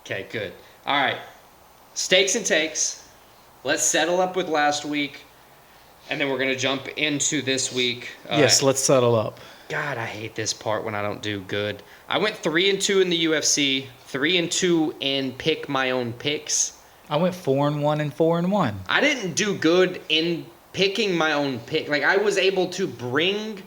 Okay, good. All right. Stakes and takes. Let's settle up with last week, and then we're going to jump into this week. Yes, let's settle up. God, I hate this part when I don't do good. I went 3-2 in the UFC, 3-2 in pick my own picks. I went 4-1 and 4-1. I didn't do good in picking my own pick. Like, I was able to bring...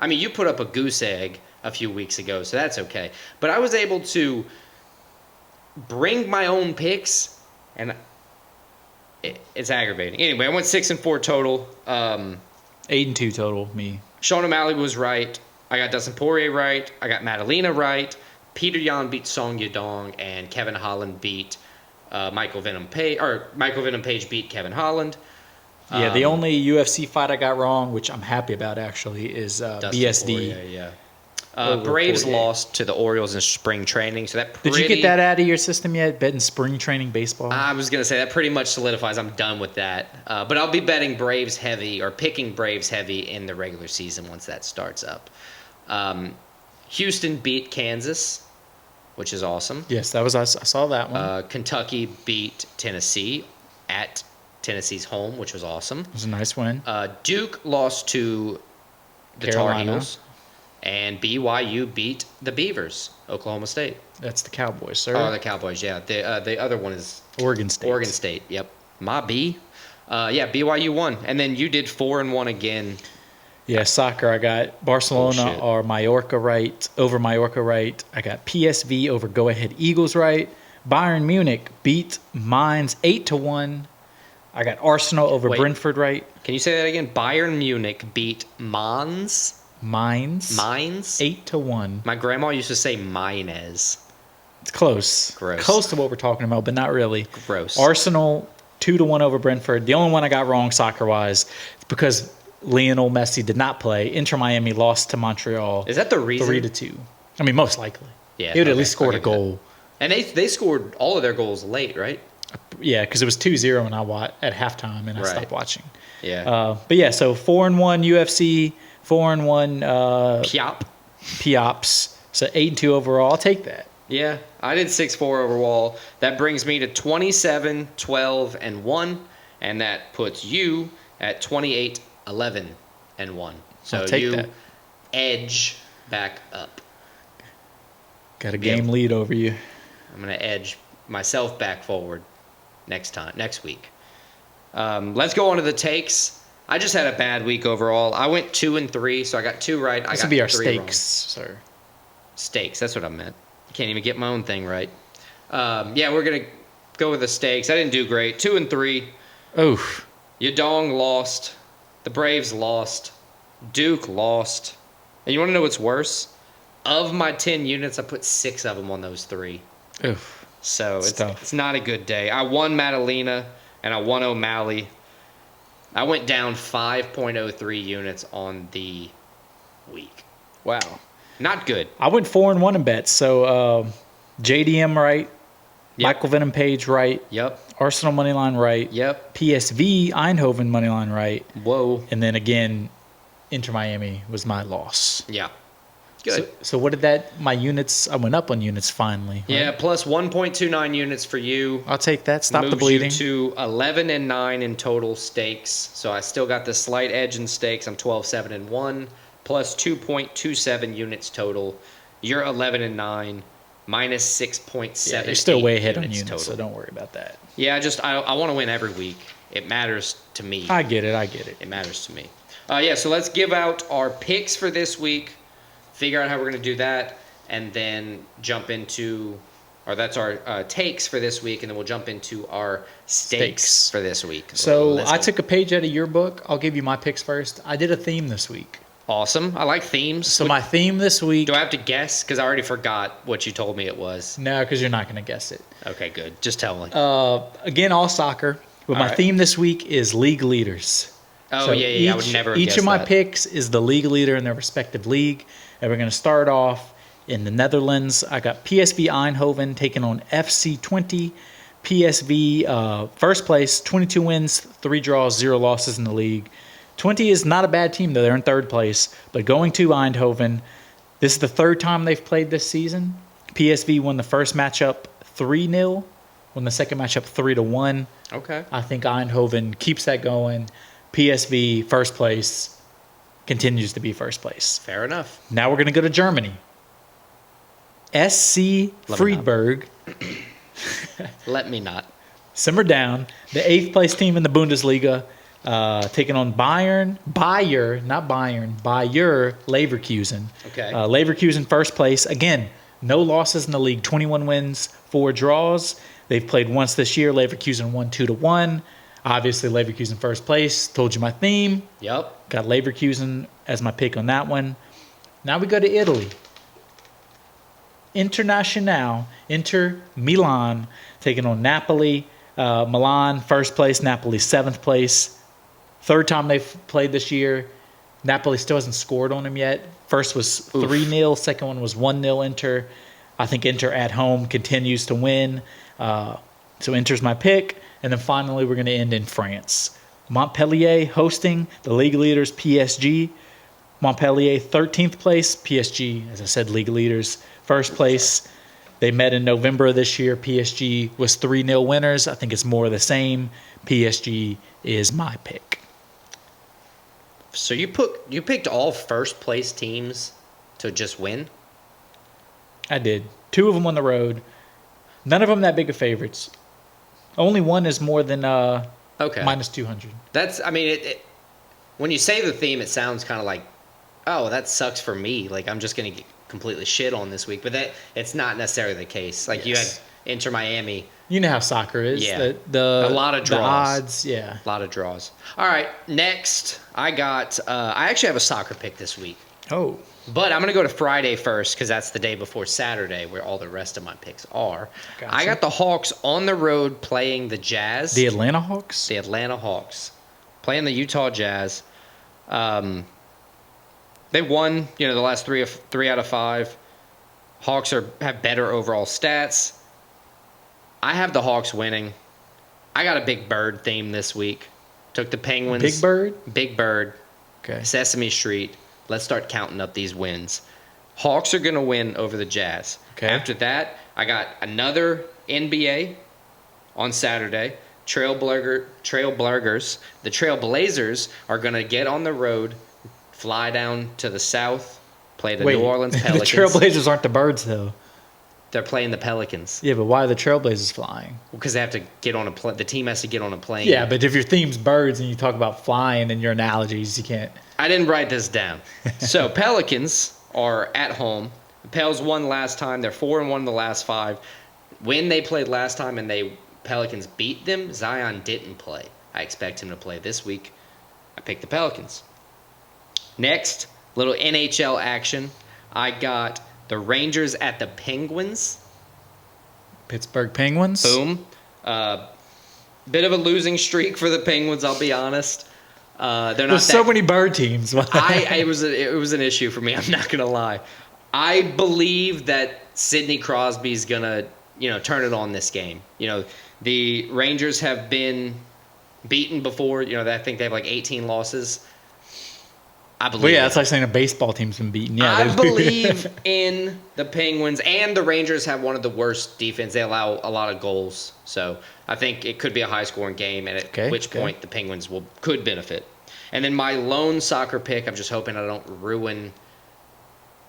I mean, you put up a goose egg a few weeks ago, so that's okay. But I was able to bring my own picks, and it's aggravating. Anyway, I went 6-4 total. 8-2 total, me. Sean O'Malley was right. I got Dustin Poirier right. I got Madalena right. Peter Yan beat Song Yadong, and Kevin Holland beat Michael Venom Page. Or Michael Venom Page beat Kevin Holland. Yeah, the only UFC fight I got wrong, which I'm happy about actually, is BSD. Poirier, yeah. Braves lost to the Orioles in spring training, so that Did you get that out of your system yet? Betting spring training baseball? I was going to say that pretty much solidifies I'm done with that. But I'll be betting Braves heavy or picking Braves heavy in the regular season once that starts up. Houston beat Kansas, which is awesome. Yes, that was I saw that one. Kentucky beat Tennessee at Tennessee's home, which was awesome. It was a nice win. Duke lost to the Carolina. Tar Heels. And BYU beat the Beavers, Oklahoma State. That's the Cowboys, sir. Oh, the Cowboys, yeah. The other one is Oregon State. Oregon State, yep. My B. Yeah, BYU won. And then you did 4-1 again. Yeah, soccer. I got Barcelona Bullshit. or Mallorca right, over Mallorca right. I got PSV over Go Ahead Eagles right. Bayern Munich beat Mainz 8-1. I got Arsenal over Wait. Brentford right. Can you say that again? Bayern Munich beat Mainz? Mainz 8-1. My grandma used to say Mayonnaise. It's close. Gross. Close to what we're talking about, but not really. Gross. Arsenal 2-1 over Brentford. The only one I got wrong soccer wise is because Lionel Messi did not play. Inter Miami lost to Montreal. Is that the reason? 3-2. I mean, most likely. Yeah. He would at okay, least scored I'll a give you goal. that. And they scored all of their goals late, right? Yeah, because it was 2-0 when I at halftime, and I Right. stopped watching. Yeah. But yeah, so 4-1 UFC, 4-1 Piop. Piops. So 8-2 overall. I'll take that. Yeah, I did 6-4 overall. That brings me to 27, 12, and 1, and that puts you at 28, 11, and 1. So I'll take you that. edge back up. Got a game lead over you. I'm going to edge myself back forward next week. Let's go on to the takes. I just had a bad week overall. I went 2-3, so I got 2 right. This I will got be our 3 stakes, wrong. sir. Stakes, that's what I meant. Can't even get my own thing right. Yeah, we're going to go with the stakes. I didn't do great. 2-3. Oof. Yadong lost. The Braves lost. Duke lost. And you want to know what's worse? Of my 10 units, I put 6 of them on those 3. Oof. So It's tough. it's not a good day. I won Madalena, and I won O'Malley. I went down 5.03 units on the week. Wow. Not good. I went 4-1 in bets. So JDM right. Yep. Michael Venom Page right. Yep. Arsenal moneyline right. Yep. PSV Eindhoven moneyline right. Whoa. And then again, Inter Miami was my loss. Yeah. Good. So what did that? My units. I went up on units finally. Right? Yeah, plus 1.29 units for you. I'll take that. Stop the Moves bleeding. you to 11-9 in total stakes. So I still got the slight edge in stakes. I'm 12-7-1 plus 2.27 units total. You're 11-9 minus 6.7. Yeah, you're still way ahead on units units, total. so don't worry about that. Yeah, I want to win every week. It matters to me. I get it. It matters to me. Yeah, so let's give out our picks for this week. Figure out how we're going to do that, and then jump into, or that's our takes for this week, and then we'll jump into our stakes for this week. So Let's I go. took a page out of your book. I'll give you my picks first. I did a theme this week. Awesome. I like themes. So my theme this week. Do I have to guess? Because I already forgot what you told me it was. No, because you're not going to guess it. Okay, good. Just tell me. Again, all soccer. But All my right. theme this week is league leaders. Oh, So yeah. I would never have Each guessed of my that. picks is the league leader in their respective league. And we're going to start off in the Netherlands. I got PSV Eindhoven taking on FC 20. PSV, first place, 22 wins, 3 draws, 0 losses in the league. 20 is not a bad team, though. They're in third place. But going to Eindhoven, this is the third time they've played this season. PSV won the first matchup 3-0. Won the second matchup 3-1. Okay. I think Eindhoven keeps that going. PSV, first place, continues to be first place. Fair enough. Now we're going to go to Germany. SC Friedberg. Let me not. Simmer down. The 8th place team in the Bundesliga, taking on Bayer Leverkusen. Okay. Leverkusen first place. Again, no losses in the league. 21 wins, 4 draws. They've played once this year. Leverkusen won 2-1. Obviously, Leverkusen first place. Told you my theme. Yep. Got Leverkusen as my pick on that one. Now we go to Italy. Internazionale, Inter Milan, taking on Napoli. Milan, first place. Napoli, 7th place. Third time they've played this year. Napoli still hasn't scored on them yet. First was 3-0. Second one was 1-0 Inter. I think Inter at home continues to win. So Inter's my pick. And then finally, we're going to end in France. Montpellier hosting the league leaders PSG. Montpellier 13th place. PSG, as I said, league leaders first place. They met in November of this year. PSG was 3-0 winners. I think it's more of the same. PSG is my pick. So you picked all first place teams to just win? I did. 2 of them on the road. None of them that big of favorites. Only one is more than minus 200. That's, I mean, when you say the theme, it sounds kind of like, oh, that sucks for me. Like, I'm just going to get completely shit on this week. But it's not necessarily the case. Like, you had Inter Miami. You know how soccer is. Yeah. A lot of draws. The odds, yeah. A lot of draws. All right, next, I actually have a soccer pick this week. Oh. But I'm going to go to Friday first because that's the day before Saturday where all the rest of my picks are. Gotcha. I got the Hawks on the road playing the Jazz. The Atlanta Hawks? The Atlanta Hawks. Playing the Utah Jazz. They won, the last three out of 5. Hawks have better overall stats. I have the Hawks winning. I got a Big Bird theme this week. Took the Penguins. Big Bird? Big Bird. Okay. Sesame Street. Let's start counting up these wins. Hawks are going to win over the Jazz. Okay. After that, I got another NBA on Saturday. Trailblazers. The Trailblazers are going to get on the road, fly down to the south, play the New Orleans Pelicans. The Trailblazers aren't the Birds, though. They're playing the Pelicans. Yeah, but why are the Trailblazers flying? Because they have to get on a plane. The team has to get on a plane. Yeah, but if your theme's birds and you talk about flying in your analogies, you can't. I didn't write this down. So Pelicans are at home. The Pels won last time. They're 4-1 the last 5. When they played last time and Pelicans beat them, Zion didn't play. I expect him to play this week. I picked the Pelicans. Next, little NHL action. I got the Rangers at the Penguins. Pittsburgh Penguins. Boom. Bit of a losing streak for the Penguins, I'll be honest. There's so many bird teams. It was an issue for me. I'm not gonna lie. I believe that Sidney Crosby's gonna turn it on this game. The Rangers have been beaten before. I think they have like 18 losses. I believe. Well, yeah, it's like saying a baseball team's been beaten. Yeah, I believe in the Penguins, and the Rangers have one of the worst defense. They allow a lot of goals, so I think it could be a high-scoring game, and at which point the Penguins could benefit. And then my lone soccer pick, I'm just hoping I don't ruin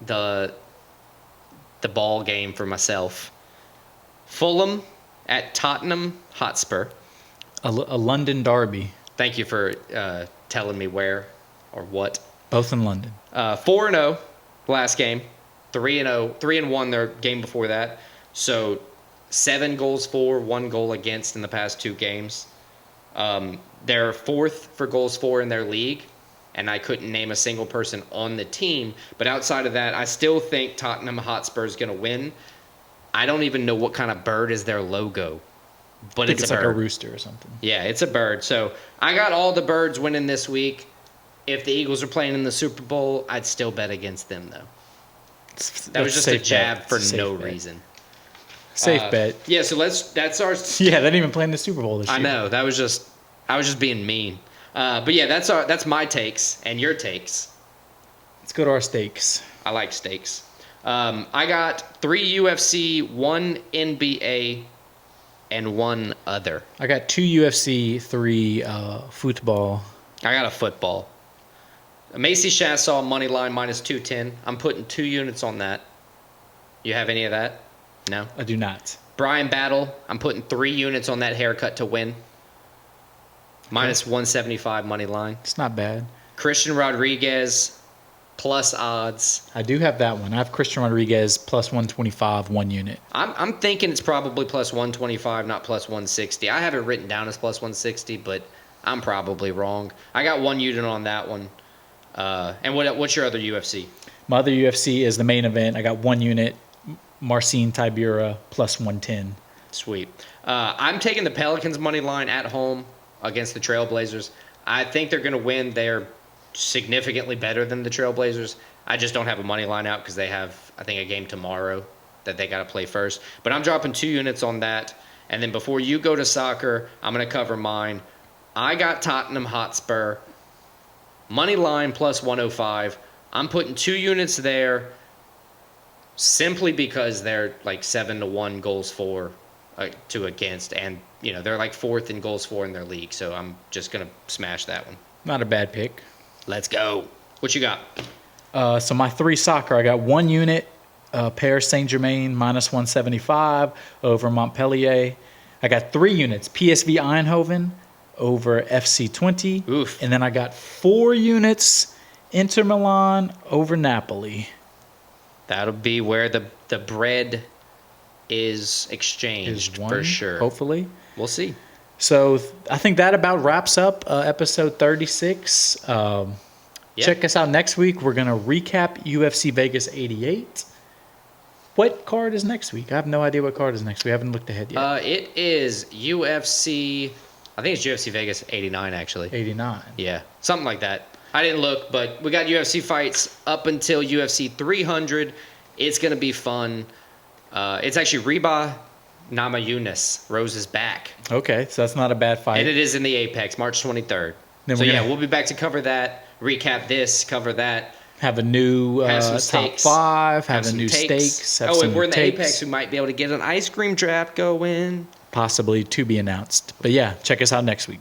the ball game for myself. Fulham at Tottenham Hotspur. A London derby. Thank you for telling me where or what. Both in London. 4-0 last game. 3-1 their game before that. So 7 goals for, 1 goal against in the past 2 games. They're 4th for goals for in their league, and I couldn't name a single person on the team. But outside of that, I still think Tottenham Hotspur is going to win. I don't even know what kind of bird is their logo, but it's a bird. Like a rooster or something. Yeah, it's a bird. So I got all the birds winning this week. If the Eagles are playing in the Super Bowl, I'd still bet against them, though. That was just a jab for no reason. Safe bet. Yeah, so that's our... Yeah, they didn't even play in the Super Bowl this year. I know. I was just being mean. But yeah, that's my takes and your takes. Let's go to our stakes. I like steaks. I got 3 UFC, 1 NBA, and 1 other. I got 2 UFC, 3 football. I got a football. Macy Chassaw money line minus 210. I'm putting 2 units on that. You have any of that? No. I do not. Brian Battle. I'm putting 3 units on that haircut to win. Minus 175 money line. It's not bad. Christian Rodriguez plus odds. I do have that one. I have Christian Rodriguez plus 125, 1 unit. I'm thinking it's probably plus 125, not plus 160. I have it written down as plus 160, but I'm probably wrong. I got 1 unit on that one. And what's your other UFC? My other UFC is the main event. I got 1 unit, Marcin Tybura plus 110. Sweet. I'm taking the Pelicans money line at home against the Trailblazers. I think they're going to win. They're significantly better than the Trailblazers. I just don't have a money line out because they have, I think, a game tomorrow that they got to play first. But I'm dropping 2 units on that. And then before you go to soccer, I'm going to cover mine. I got Tottenham Hotspur money line plus 105. I'm putting 2 units there simply because they're like 7-1 goals for to against, and they're like 4th in goals for in their league. So I'm just gonna smash that one. Not a bad pick. Let's go. What you got? So my 3 soccer, I got 1 unit, Paris Saint-Germain minus 175 over Montpellier. I got 3 units, PSV Eindhoven over FC 20. Oof. And then I got 4 units, Inter Milan over Napoli. That'll be where the bread is exchanged Is for sure. Hopefully. We'll see. So I think that about wraps up episode 36. Check us out next week. We're going to recap UFC Vegas 88. What card is next week? I have no idea what card is next week. I haven't looked ahead yet. It is UFC, I think it's UFC Vegas 89, actually. 89. Yeah, something like that. I didn't look, but we got UFC fights up until UFC 300. It's going to be fun. It's actually Reba Namajunas, Rose is back. Okay, so that's not a bad fight. And it is in the Apex, March 23rd. Then So we're yeah, gonna- we'll be back to cover that, recap this, cover that. Have a new Have some top steaks. 5. Have a some new takes. steaks. Have Oh, some if we're in the takes. Apex, we might be able to get an ice cream draft going. Possibly to be announced. But yeah, check us out next week.